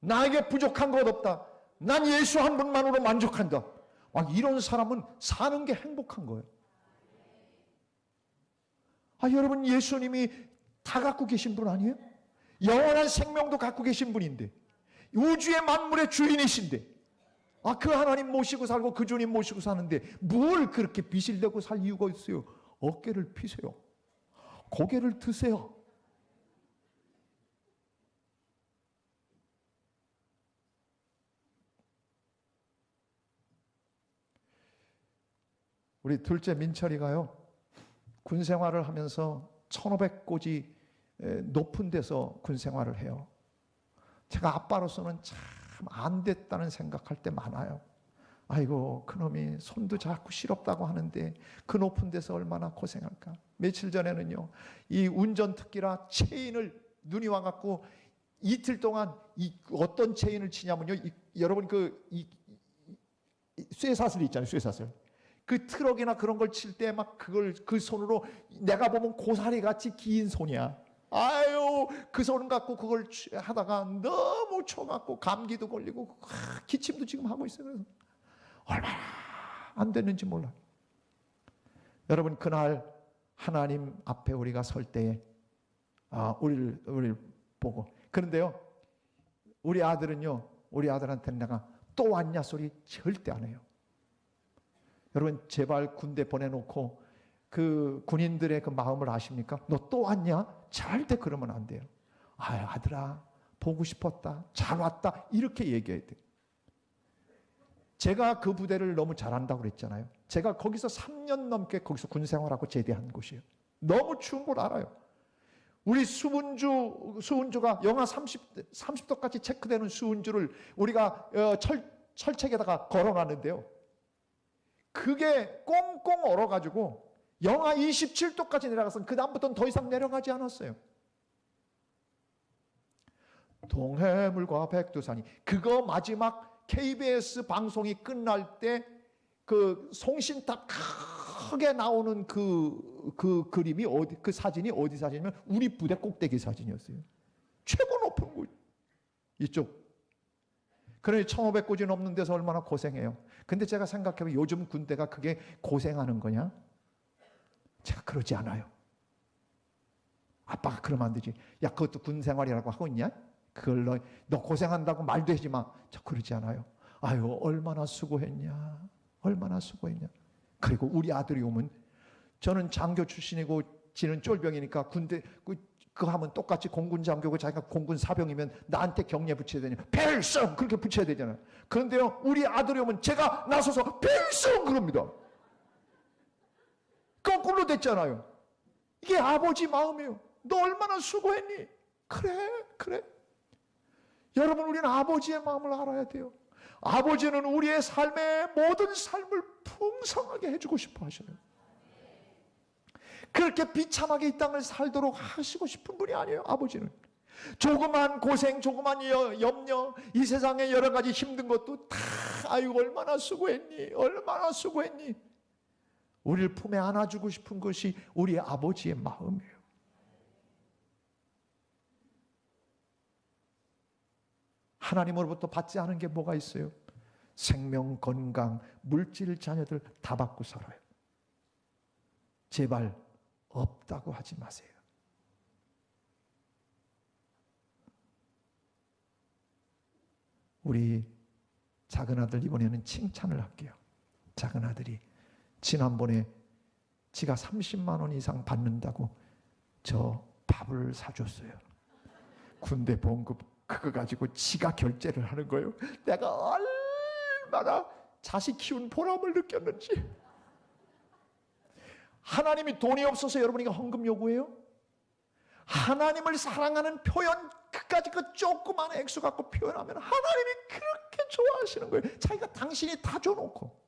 나에게 부족한 것 없다, 난 예수 한 분만으로 만족한다, 이런 사람은 사는 게 행복한 거예요. 여러분, 예수님이 다 갖고 계신 분 아니에요? 영원한 생명도 갖고 계신 분인데, 우주의 만물의 주인이신데, 그 하나님 모시고 살고 그 주님 모시고 사는데 뭘 그렇게 빚을 내고 살 이유가 있어요? 어깨를 피세요. 고개를 드세요. 우리 둘째 민철이가요, 군 생활을 하면서 1500고지 높은 데서 군 생활을 해요. 제가 아빠로서는 참 안 됐다는 생각할 때 많아요. 아이고, 그놈이 손도 자꾸 시렵다고 하는데 그 높은 데서 얼마나 고생할까. 며칠 전에는요, 이 운전특기라 체인을 눈이 와갖고 이틀 동안 어떤 체인을 치냐면요, 여러분 쇠사슬 있잖아요, 쇠사슬. 그 트럭이나 그런 걸 칠 때 막 그걸 그 손으로, 내가 보면 고사리 같이 긴 손이야. 아유, 그 손 갖고 그걸 하다가 너무 쳐갖고 감기도 걸리고 기침도 지금 하고 있어요. 그래서 얼마나 안 됐는지 몰라요. 여러분, 그날 하나님 앞에 우리가 설 때에 우리를 보고, 그런데요, 우리 아들은요, 우리 아들한테는 내가 또 왔냐 소리 절대 안 해요. 여러분, 제발 군대 보내놓고 그 군인들의 그 마음을 아십니까? 너 또 왔냐? 절대 그러면 안 돼요. 아유, 아들아, 보고 싶었다, 잘 왔다, 이렇게 얘기해야 돼요. 제가 그 부대를 너무 잘한다고 그랬잖아요. 제가 거기서 3년 넘게 거기서 군 생활하고 제대한 곳이에요. 너무 추운 걸 알아요. 우리 수은주가 영하 30도까지 체크되는 수은주를 우리가 철책에다가 걸어놨는데요, 그게 꽁꽁 얼어가지고 영하 27도까지 내려가서 그 다음부터는 더 이상 내려가지 않았어요. 동해물과 백두산이, 그거 마지막 KBS 방송이 끝날 때 그 송신탑 크게 나오는 그 그림이 그 사진이 어디 사진이면 우리 부대 꼭대기 사진이었어요. 최고 높은 곳 이쪽. 그러니 1500고지 넘는 데서 얼마나 고생해요. 근데 제가 생각해보면 요즘 군대가 그게 고생하는 거냐? 제가 그러지 않아요. 아빠가 그러면 안 되지. 야, 그것도 군 생활이라고 하고 있냐? 그걸 너 고생한다고 말도 하지 마. 저 그러지 않아요. 아유, 얼마나 수고했냐, 얼마나 수고했냐. 그리고 우리 아들이 오면, 저는 장교 출신이고 지는 쫄병이니까 군대 그거 하면 똑같이 공군 장교고 자기가 공군 사병이면 나한테 경례 붙여야 되냐, 필승 그렇게 붙여야 되잖아요. 그런데요, 우리 아들이 오면 제가 나서서 필승 그럽니다. 거꾸로 됐잖아요. 이게 아버지 마음이에요. 너 얼마나 수고했니? 그래. 여러분, 우리는 아버지의 마음을 알아야 돼요. 아버지는 우리의 삶의 모든 삶을 풍성하게 해주고 싶어 하셔요. 그렇게 비참하게 이 땅을 살도록 하시고 싶은 분이 아니에요. 아버지는 조그만 고생, 조그만 염려, 이 세상에 여러 가지 힘든 것도 다 아이고 얼마나 수고했니, 얼마나 수고했니, 우리를 품에 안아주고 싶은 것이 우리 아버지의 마음이에요. 하나님으로부터 받지 않은 게 뭐가 있어요? 생명, 건강, 물질, 자녀들 다 받고 살아요. 제발 없다고 하지 마세요. 우리 작은 아들 이번에는 칭찬을 할게요. 작은 아들이 지난번에 지가 30만 원 이상 받는다고 저 밥을 사줬어요. 군대 봉급 그거 가지고 지가 결제를 하는 거예요. 내가 얼마나 자식 키운 보람을 느꼈는지. 하나님이 돈이 없어서 여러분에게 헌금 요구해요? 하나님을 사랑하는 표현, 그까지 그 조그만 액수 갖고 표현하면 하나님이 그렇게 좋아하시는 거예요. 자기가 당신이 다 줘놓고.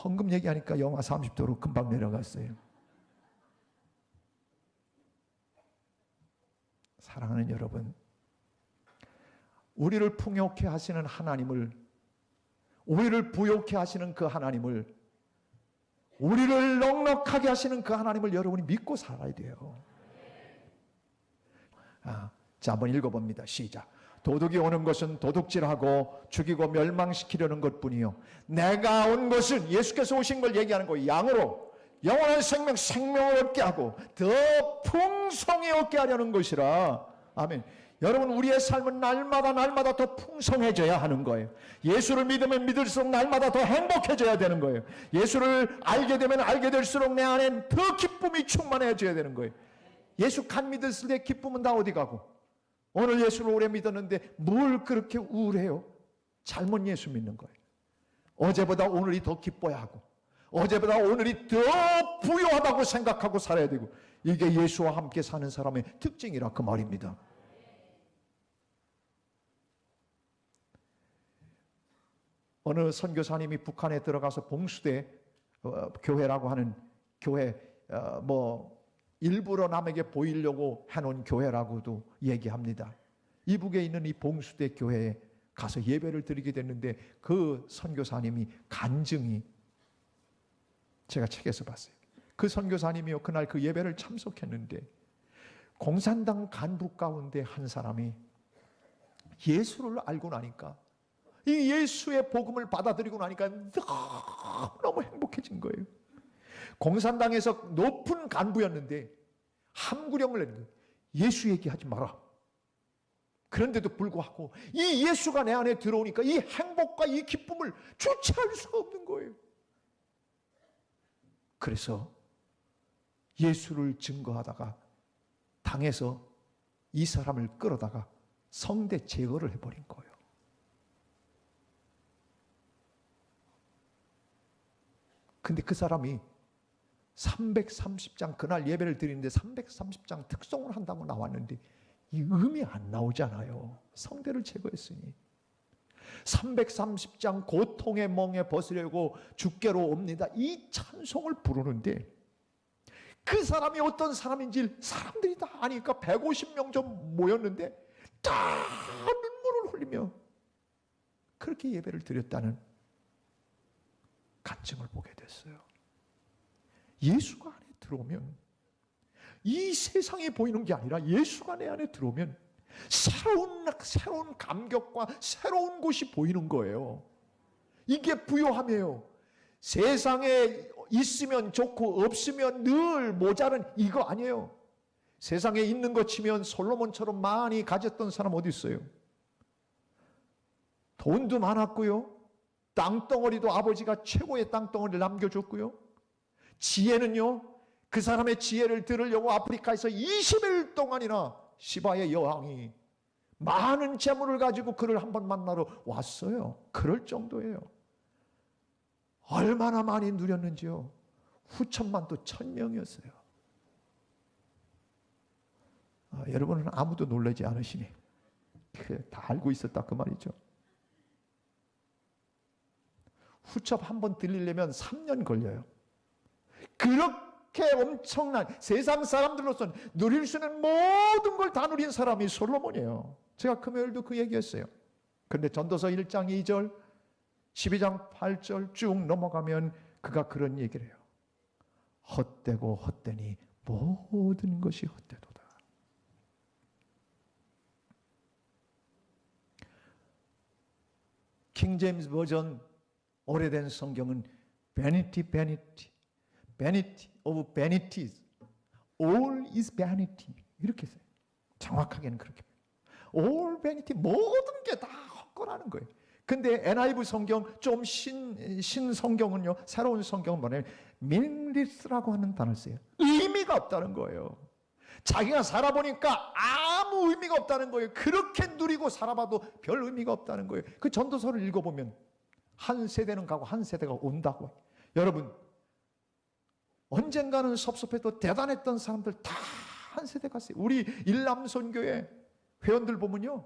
헌금 얘기하니까 영하 30도로 금방 내려갔어요. 사랑하는 여러분, 우리를 풍요케 하시는 하나님을, 우리를 부요케 하시는 그 하나님을, 우리를 넉넉하게 하시는 그 하나님을 여러분이 믿고 살아야 돼요. 자, 한번 읽어봅니다. 시작. 도둑이 오는 것은 도둑질하고 죽이고 멸망시키려는 것뿐이요, 내가 온 것은, 예수께서 오신 걸 얘기하는 거예요. 양으로 영원한 생명을 얻게 하고 더 풍성히 얻게 하려는 것이라. 아멘. 여러분, 우리의 삶은 날마다 더 풍성해져야 하는 거예요. 예수를 믿으면 믿을수록 날마다 더 행복해져야 되는 거예요. 예수를 알게 되면 알게 될수록 내 안엔 더 기쁨이 충만해져야 되는 거예요. 예수 간 믿었을 때 기쁨은 다 어디 가고, 오늘 예수를 오래 믿었는데 뭘 그렇게 우울해요? 잘못 예수 믿는 거예요. 어제보다 오늘이 더 기뻐야 하고, 어제보다 오늘이 더 부유하다고 생각하고 살아야 되고, 이게 예수와 함께 사는 사람의 특징이라 그 말입니다. 어느 선교사님이 북한에 들어가서 봉수대 교회라고 하는 교회, 일부러 남에게 보이려고 해놓은 교회라고도 얘기합니다. 이북에 있는 이 봉수대 교회에 가서 예배를 드리게 됐는데, 그 선교사님이 간증이 제가 책에서 봤어요. 그 선교사님이요, 그날 그 예배를 참석했는데 공산당 간부 가운데 한 사람이 예수를 알고 나니까, 이 예수의 복음을 받아들이고 나니까 너무 행복해진 거예요. 공산당에서 높은 간부였는데 함구령을 내는 거예요. 예수 얘기하지 마라. 그런데도 불구하고 이 예수가 내 안에 들어오니까 이 행복과 이 기쁨을 주체할 수가 없는 거예요. 그래서 예수를 증거하다가 당에서 이 사람을 끌어다가 성대 제거를 해버린 거예요. 근데 그 사람이 330장, 그날 예배를 드리는데 330장 특송을 한다고 나왔는데 이 음이 안 나오잖아요. 성대를 제거했으니. 330장 고통의 멍에 벗으려고 주께로 옵니다, 이 찬송을 부르는데 그 사람이 어떤 사람인지 사람들이 다 아니까 150명 좀 모였는데 다 눈물을 흘리며 그렇게 예배를 드렸다는 간증을 보게 됐어요. 예수가 안에 들어오면 이 세상에 보이는 게 아니라 예수가 내 안에 들어오면 새로운 감격과 새로운 곳이 보이는 거예요. 이게 부요함이에요. 세상에 있으면 좋고 없으면 늘 모자른 이거 아니에요. 세상에 있는 것 치면 솔로몬처럼 많이 가졌던 사람 어디 있어요? 돈도 많았고요, 땅덩어리도 아버지가 최고의 땅덩어리를 남겨줬고요, 지혜는요, 그 사람의 지혜를 들으려고 아프리카에서 20일 동안이나 시바의 여왕이 많은 재물을 가지고 그를 한번 만나러 왔어요. 그럴 정도예요. 얼마나 많이 누렸는지요. 후천만도 1000명이었어요. 여러분은 아무도 놀라지 않으시니 다 알고 있었다 그 말이죠. 후첩 한번 들리려면 3년 걸려요. 그렇게 엄청난, 세상 사람들로서는 누릴 수 있는 모든 걸 다 누린 사람이 솔로몬이에요. 제가 금요일도 그 얘기했어요. 그런데 전도서 1장 2절 12장 8절 쭉 넘어가면 그가 그런 얘기를 해요. 헛되고 헛되니 모든 것이 헛되도다. 킹 제임스 버전 오래된 성경은 vanity, vanity, vanity of vanities, all is vanity 이렇게 써요. 정확하게는 그렇게 all vanity, 모든 게 다 헛거라는 거예요. 근데 NIV 성경, 좀 신성경은요, 새로운 성경은 뭐냐면 meaningless라고 하는 단어를 써요. 의미가 없다는 거예요. 자기가 살아보니까 아무 의미가 없다는 거예요. 그렇게 누리고 살아봐도 별 의미가 없다는 거예요. 그 전도서를 읽어보면 한 세대는 가고 한 세대가 온다고. 여러분, 언젠가는 섭섭해도 대단했던 사람들 다 한 세대 갔어요. 우리 일남선교회 회원들 보면요,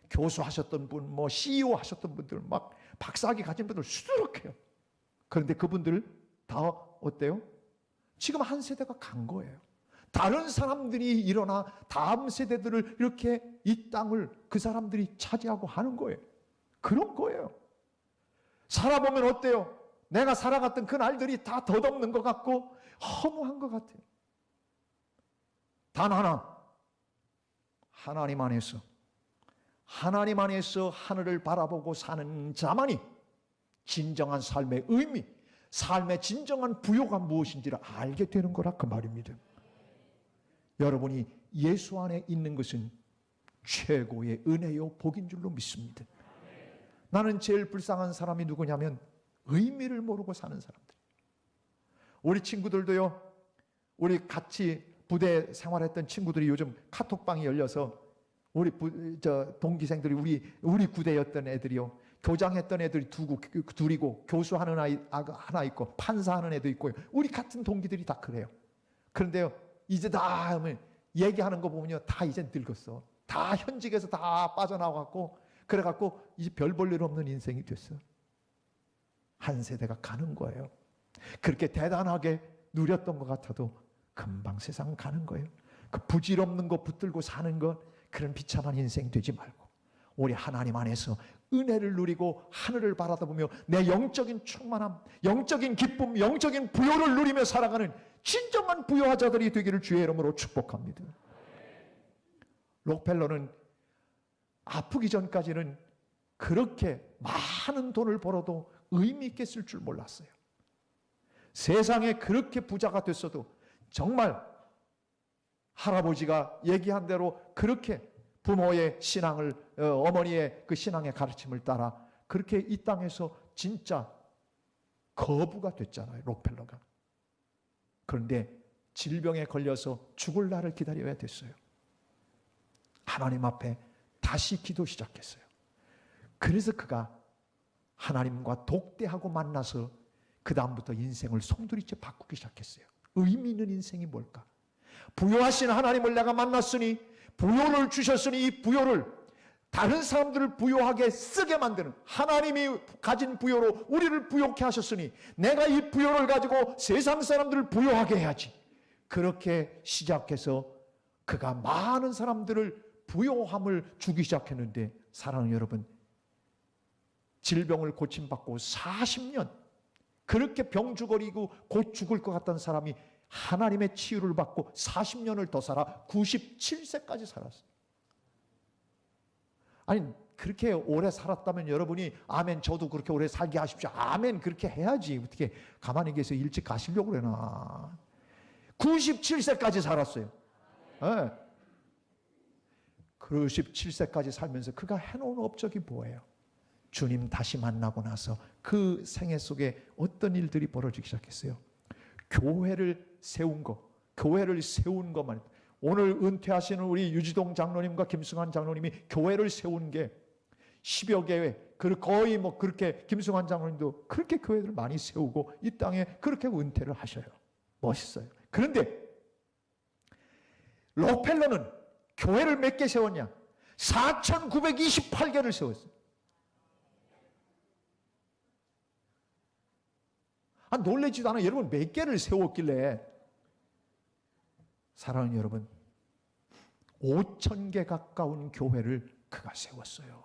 교수하셨던 분, CEO 하셨던 분들, 막 박사학위 가진 분들 수두룩해요. 그런데 그분들 다 어때요? 지금 한 세대가 간 거예요. 다른 사람들이 일어나 다음 세대들을 이렇게 이 땅을 그 사람들이 차지하고 하는 거예요. 그런 거예요. 살아보면 어때요? 내가 살아갔던 그 날들이 다 덧없는 것 같고 허무한 것 같아요. 단 하나, 하나님 안에서 하늘을 바라보고 사는 자만이 진정한 삶의 의미, 삶의 진정한 부요가 무엇인지를 알게 되는 거라 그 말입니다. 여러분이 예수 안에 있는 것은 최고의 은혜요 복인 줄로 믿습니다. 나는 제일 불쌍한 사람이 누구냐면 의미를 모르고 사는 사람들. 우리 친구들도요, 우리 같이 부대 생활했던 친구들이 요즘 카톡방이 열려서 우리 동기생들이 우리 구대였던 애들이요, 교장했던 애들이 둘이고 교수하는 아이 하나 있고 판사하는 애도 있고요. 우리 같은 동기들이 다 그래요. 그런데요, 이제 다 얘기하는 거 보면요, 다 이제 늙었어. 다 현직에서 다 빠져나와갖고 그래갖고 이제 별 볼 일 없는 인생이 됐어. 한 세대가 가는 거예요. 그렇게 대단하게 누렸던 것 같아도 금방 세상 가는 거예요. 그 부질없는 거 붙들고 사는 것, 그런 비참한 인생 되지 말고 우리 하나님 안에서 은혜를 누리고 하늘을 바라다보며 내 영적인 충만함, 영적인 기쁨, 영적인 부요를 누리며 살아가는 진정한 부요하자들이 되기를 주의 이름으로 축복합니다. 록펠러는 아프기 전까지는 그렇게 많은 돈을 벌어도 의미 있게 쓸 줄 몰랐어요. 세상에 그렇게 부자가 됐어도 정말 할아버지가 얘기한 대로 그렇게 부모의 신앙을, 어머니의 그 신앙의 가르침을 따라 그렇게 이 땅에서 진짜 거부가 됐잖아요, 록펠러가. 그런데 질병에 걸려서 죽을 날을 기다려야 됐어요. 하나님 앞에 다시 기도 시작했어요. 그래서 그가 하나님과 독대하고 만나서 그 다음부터 인생을 송두리째 바꾸기 시작했어요. 의미 있는 인생이 뭘까? 부요하신 하나님을 내가 만났으니, 부요를 주셨으니 이 부요를 다른 사람들을 부요하게 쓰게 만드는, 하나님이 가진 부요로 우리를 부요케 하셨으니 내가 이 부요를 가지고 세상 사람들을 부요하게 해야지. 그렇게 시작해서 그가 많은 사람들을 부요함을 주기 시작했는데, 사랑하는 여러분, 질병을 고침받고 40년 그렇게 병주거리고 곧 죽을 것 같던 사람이 하나님의 치유를 받고 40년을 더 살아 97세까지 살았어요. 아니, 그렇게 오래 살았다면 여러분이 아멘, 저도 그렇게 오래 살게 하십시오. 아멘, 그렇게 해야지. 어떻게 가만히 계서 일찍 가시려고 그러나. 97세까지 살았어요. 네. 97세까지 살면서 그가 해놓은 업적이 뭐예요? 주님 다시 만나고 나서 그 생애 속에 어떤 일들이 벌어지기 시작했어요? 교회를 세운 거, 교회를 세운 것만. 오늘 은퇴하시는 우리 유지동 장로님과 김승환 장로님이 교회를 세운 게 10여 개회, 거의 뭐 그렇게 김승환 장로님도 그렇게 교회를 많이 세우고 이 땅에 그렇게 은퇴를 하셔요. 멋있어요. 그런데 록펠러는 교회를 몇 개 세웠냐? 4,928개를 세웠어요. 놀라지도 않아요. 여러분, 몇 개를 세웠길래? 사랑하는 여러분, 5,000개 가까운 교회를 그가 세웠어요.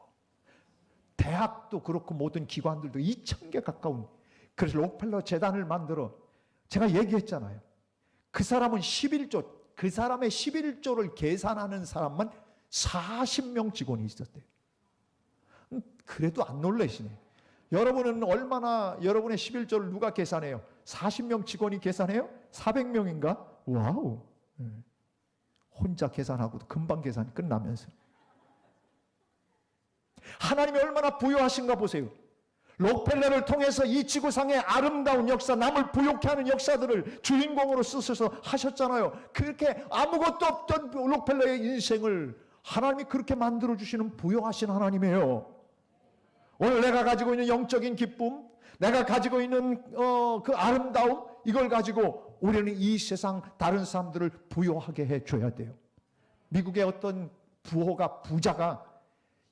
대학도 그렇고 모든 기관들도 2,000개 가까운. 그래서 록펠러 재단을 만들어, 제가 얘기했잖아요. 그 사람은 11조, 그 사람의 11조를 계산하는 사람만 40명 직원이 있었대요. 그래도 안 놀라시네. 여러분은 얼마나 여러분의 11조를 누가 계산해요? 40명 직원이 계산해요? 400명인가? 와우. 혼자 계산하고도 금방 계산이 끝나면서. 하나님이 얼마나 부요하신가 보세요. 록펠러를 통해서 이 지구상의 아름다운 역사, 남을 부요케 하는 역사들을 주인공으로 쓰셔서 하셨잖아요. 그렇게 아무것도 없던 록펠러의 인생을 하나님이 그렇게 만들어주시는 부요하신 하나님이에요. 오늘 내가 가지고 있는 영적인 기쁨, 내가 가지고 있는 그 아름다움, 이걸 가지고 우리는 이 세상 다른 사람들을 부요하게 해줘야 돼요. 미국의 어떤 부자가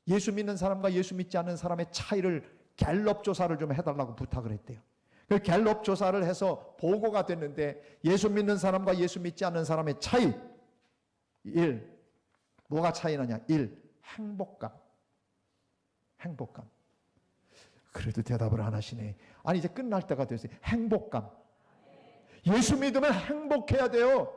예수 믿는 사람과 예수 믿지 않는 사람의 차이를 갤럽 조사를 좀 해달라고 부탁을 했대요. 그 갤럽 조사를 해서 보고가 됐는데 예수 믿는 사람과 예수 믿지 않는 사람의 차이 1. 뭐가 차이 나냐? 1. 행복감. 그래도 대답을 안 하시네. 아니, 이제 끝날 때가 됐어요. 행복감. 예수 믿으면 행복해야 돼요.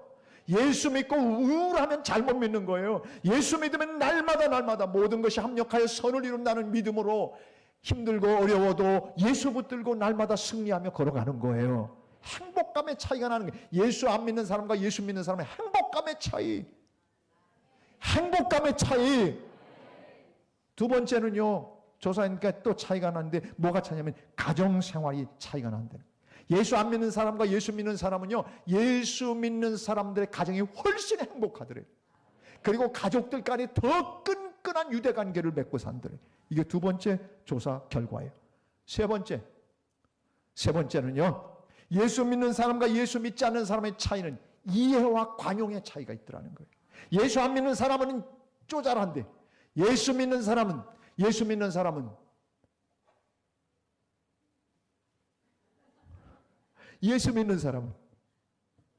예수 믿고 우울하면 잘못 믿는 거예요. 예수 믿으면 날마다 모든 것이 합력하여 선을 이룬다는 믿음으로 힘들고 어려워도 예수 붙들고 날마다 승리하며 걸어가는 거예요. 행복감의 차이가 나는 거예요. 예수 안 믿는 사람과 예수 믿는 사람의 행복감의 차이. 행복감의 차이. 두 번째는요, 조사하니까 또 차이가 나는데 뭐가 차이냐면 가정생활이 차이가 난다는 거예요. 예수 안 믿는 사람과 예수 믿는 사람은요, 예수 믿는 사람들의 가정이 훨씬 행복하더래요. 그리고 가족들 간에 더 끈끈 끈끈한 유대 관계를 맺고 산다는, 이게 두 번째 조사 결과예요. 세 번째는요, 예수 믿는 사람과 예수 믿지 않는 사람의 차이는 이해와 관용의 차이가 있더라는 거예요. 예수 안 믿는 사람은 쪼잘한데 예수 믿는 사람은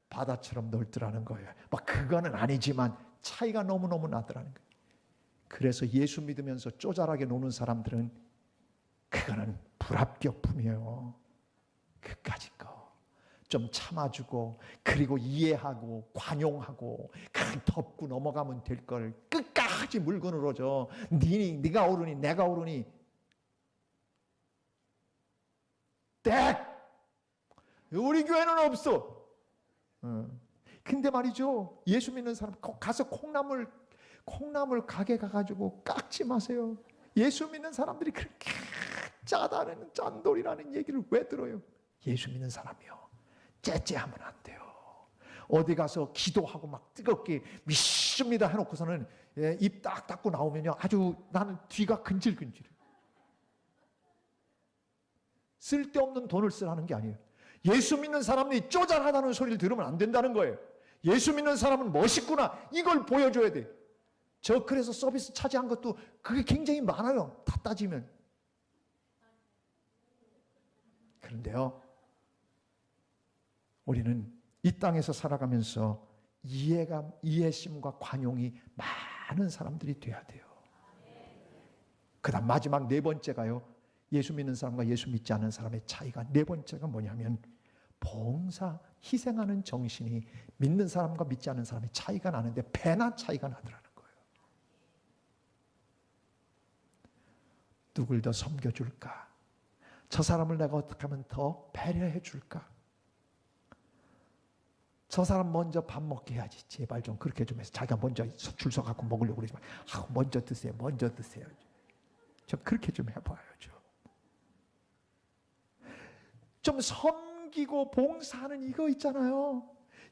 바다처럼 넓더라는 거예요. 막 그거는 아니지만 차이가 너무너무 나더라는 거예요. 그래서 예수 믿으면서 쪼잘하게 노는 사람들은 그거는 불합격품이에요. 그까짓 거 좀 참아주고, 그리고 이해하고 관용하고, 그냥 덮고 넘어가면 될 걸 끝까지 물고 늘어져. 네가 옳으니 내가 옳으니 땡! 우리 교회는 없어. 근데 말이죠, 예수 믿는 사람 가서 콩나물 가게 가가지고 깎지 마세요. 예수 믿는 사람들이 그렇게 짜다는 짠돌이라는 얘기를 왜 들어요? 예수 믿는 사람이요, 째째하면 안 돼요. 어디 가서 기도하고 막 뜨겁게 믿습니다 해놓고서는 입 딱 닫고 나오면요, 아주 나는 뒤가 근질근질해요. 쓸데없는 돈을 쓰라는 게 아니에요. 예수 믿는 사람들이 쪼잔하다는 소리를 들으면 안 된다는 거예요. 예수 믿는 사람은 멋있구나, 이걸 보여줘야 돼. 저 그래서 서비스 차지한 것도 그게 굉장히 많아요, 다 따지면. 그런데요, 우리는 이 땅에서 살아가면서 이해심과 관용이 많은 사람들이 돼야 돼요. 그 다음 마지막 네 번째가요, 예수 믿는 사람과 예수 믿지 않는 사람의 차이가, 네 번째가 뭐냐면 봉사, 희생하는 정신이 믿는 사람과 믿지 않는 사람의 차이가 나는데 배나 차이가 나더라는 거예요. 누굴 더 섬겨줄까? 저 사람을 내가 어떻게 하면 더 배려해 줄까? 저 사람 먼저 밥 먹게 해야지, 제발 좀 그렇게 좀 해서. 자기가 먼저 줄 서갖고 먹으려고 그러지만 먼저 드세요. 좀 그렇게 좀 해봐야죠. 좀 섬기고 봉사하는 이거 있잖아요.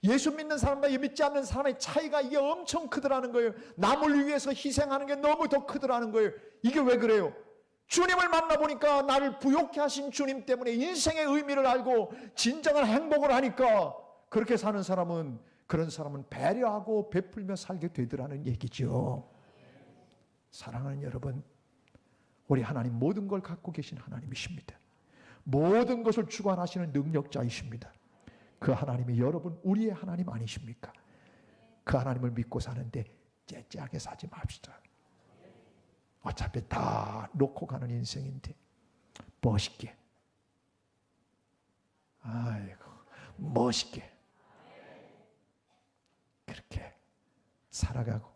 예수 믿는 사람과 믿지 않는 사람의 차이가 이게 엄청 크더라는 거예요. 남을 위해서 희생하는 게 너무 더 크더라는 거예요. 이게 왜 그래요? 주님을 만나보니까 나를 부욕케 하신 주님 때문에 인생의 의미를 알고 진정한 행복을 하니까 그렇게 사는 사람은, 그런 사람은 배려하고 베풀며 살게 되더라는 얘기죠. 사랑하는 여러분, 우리 하나님 모든 걸 갖고 계신 하나님이십니다. 모든 것을 주관하시는 능력자이십니다. 그 하나님이 여러분 우리의 하나님 아니십니까? 그 하나님을 믿고 사는데 째째하게 사지 맙시다. 어차피 다 놓고 가는 인생인데 멋있게, 멋있게 그렇게 살아가고,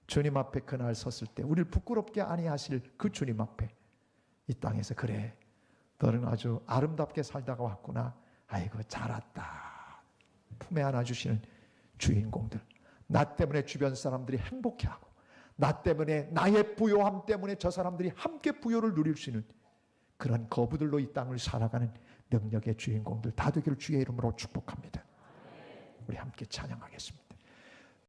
주님 앞에 그날 섰을 때 우리를 부끄럽게 아니하실 그 주님 앞에 이 땅에서, 그래 너는 아주 아름답게 살다가 왔구나, 아이고 잘 왔다, 품에 안아주시는 주인공들, 나 때문에 주변 사람들이 행복해하고, 나 때문에, 나의 부요함 때문에 저 사람들이 함께 부요를 누릴 수 있는 그런 거부들로 이 땅을 살아가는 능력의 주인공들 다 되기를 주의 이름으로 축복합니다. 우리 함께 찬양하겠습니다.